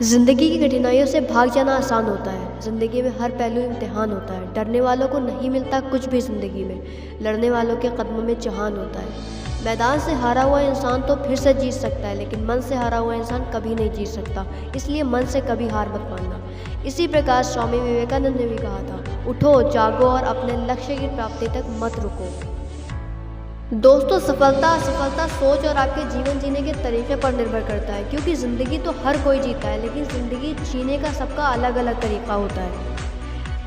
ज़िंदगी की कठिनाइयों से भाग जाना आसान होता है। ज़िंदगी में हर पहलू इम्तिहान होता है। डरने वालों को नहीं मिलता कुछ भी ज़िंदगी में, लड़ने वालों के कदमों में जहान होता है। मैदान से हारा हुआ इंसान तो फिर से जीत सकता है, लेकिन मन से हारा हुआ इंसान कभी नहीं जीत सकता। इसलिए मन से कभी हार मत मानना। इसी प्रकार स्वामी विवेकानंद ने भी कहा था, उठो, जागो और अपने लक्ष्य की प्राप्ति तक मत रुको। दोस्तों, सफलता असफलता सोच और आपके जीवन जीने के तरीके पर निर्भर करता है, क्योंकि ज़िंदगी तो हर कोई जीता है, लेकिन ज़िंदगी जीने का सबका अलग अलग तरीका होता है।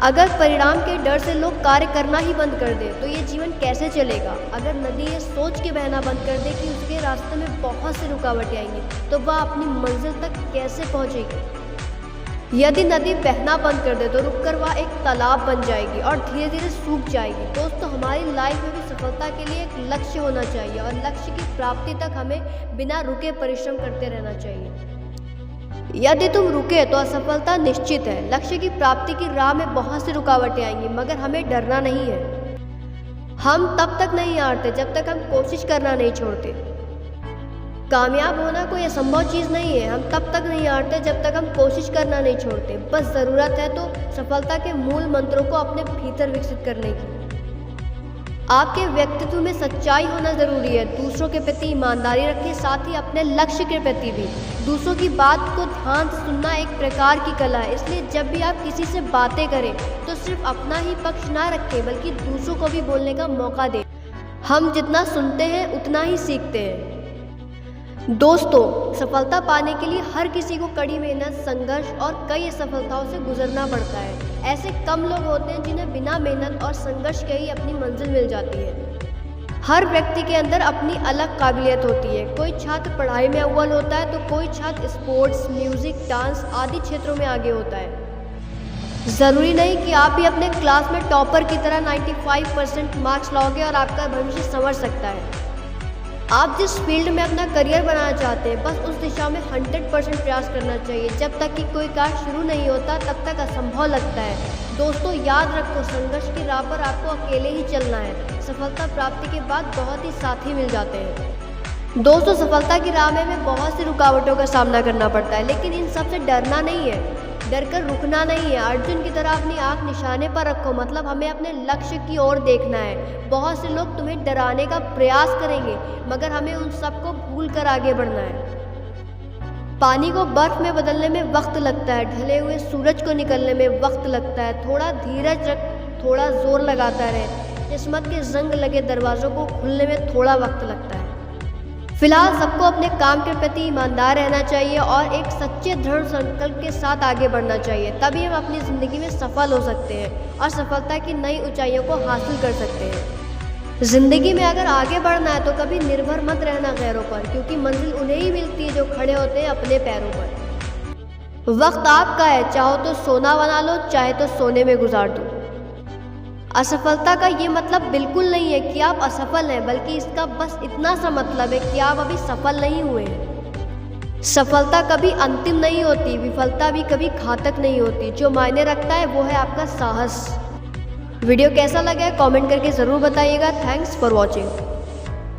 अगर परिणाम के डर से लोग कार्य करना ही बंद कर दे तो ये जीवन कैसे चलेगा। अगर नदी ये सोच के बहना बंद कर दे कि उसके रास्ते में बहुत सी रुकावटें आएंगी, तो वह अपनी मंजिल तक कैसे पहुँचेगी। यदि नदी बहना बंद कर दे तो रुककर वह एक तालाब बन जाएगी और धीरे धीरे सूख जाएगी। दोस्तों, हमारी लाइफ में भी सफलता के लिए एक लक्ष्य होना चाहिए और लक्ष्य की प्राप्ति तक हमें बिना रुके परिश्रम करते रहना चाहिए। यदि तुम रुके तो असफलता निश्चित है। लक्ष्य की प्राप्ति की राह में बहुत सी रुकावटें आएंगी, मगर हमें डरना नहीं है। हम तब तक नहीं हारते जब तक हम कोशिश करना नहीं छोड़ते। कामयाब होना कोई असंभव चीज़ नहीं है। हम तब तक नहीं हारते जब तक हम कोशिश करना नहीं छोड़ते। बस ज़रूरत है तो सफलता के मूल मंत्रों को अपने भीतर विकसित करने की। आपके व्यक्तित्व में सच्चाई होना ज़रूरी है। दूसरों के प्रति ईमानदारी रखें, साथ ही अपने लक्ष्य के प्रति भी। दूसरों की बात को ध्यान से सुनना एक प्रकार की कला है, इसलिए जब भी आप किसी से बातें करें तो सिर्फ अपना ही पक्ष ना रखें, बल्कि दूसरों को भी बोलने का मौका दें। हम जितना सुनते हैं उतना ही सीखते हैं। दोस्तों, सफलता पाने के लिए हर किसी को कड़ी मेहनत, संघर्ष और कई असफलताओं से गुजरना पड़ता है। ऐसे कम लोग होते हैं जिन्हें बिना मेहनत और संघर्ष के ही अपनी मंजिल मिल जाती है। हर व्यक्ति के अंदर अपनी अलग काबिलियत होती है। कोई छात्र पढ़ाई में अव्वल होता है तो कोई छात्र स्पोर्ट्स, म्यूजिक, डांस आदि क्षेत्रों में आगे होता है। ज़रूरी नहीं कि आप भी अपने क्लास में टॉपर की तरह 95% मार्क्स लाओगे और आपका भविष्य संवर सकता है। आप जिस फील्ड में अपना करियर बनाना चाहते हैं, बस उस दिशा में 100% प्रयास करना चाहिए। जब तक कि कोई कार्य शुरू नहीं होता तब तक असंभव लगता है। दोस्तों, याद रखो, संघर्ष की राह पर आपको अकेले ही चलना है। सफलता प्राप्ति के बाद बहुत ही साथी मिल जाते हैं। दोस्तों, सफलता की राह में हमें बहुत सी रुकावटों का सामना करना पड़ता है, लेकिन इन सब से डरना नहीं है, डर कर रुकना नहीं है। अर्जुन की तरह अपनी आंख निशाने पर रखो, मतलब हमें अपने लक्ष्य की ओर देखना है। बहुत से लोग तुम्हें डराने का प्रयास करेंगे, मगर हमें उन सबको भूल कर आगे बढ़ना है। पानी को बर्फ में बदलने में वक्त लगता है, ढले हुए सूरज को निकलने में वक्त लगता है। थोड़ा धीरज रख, थोड़ा जोर लगाता रहे। किस्मत के जंग लगे दरवाजों को खुलने में थोड़ा वक्त लगता है। फिलहाल सबको अपने काम के प्रति ईमानदार रहना चाहिए और एक सच्चे दृढ़ संकल्प के साथ आगे बढ़ना चाहिए। तभी हम अपनी ज़िंदगी में सफल हो सकते हैं और सफलता की नई ऊंचाइयों को हासिल कर सकते हैं। ज़िंदगी में अगर आगे बढ़ना है तो कभी निर्भर मत रहना गैरों पर, क्योंकि मंजिल उन्हें ही मिलती है जो खड़े होते हैं अपने पैरों पर। वक्त आपका है, चाहो तो सोना बना लो, चाहे तो सोने में गुजार दो। असफलता का ये मतलब बिल्कुल नहीं है कि आप असफल हैं, बल्कि इसका बस इतना सा मतलब है कि आप अभी सफल नहीं हुए हैं। सफलता कभी अंतिम नहीं होती, विफलता भी कभी घातक नहीं होती। जो मायने रखता है वो है आपका साहस। वीडियो कैसा लगा है कमेंट करके ज़रूर बताइएगा। Thanks for watching.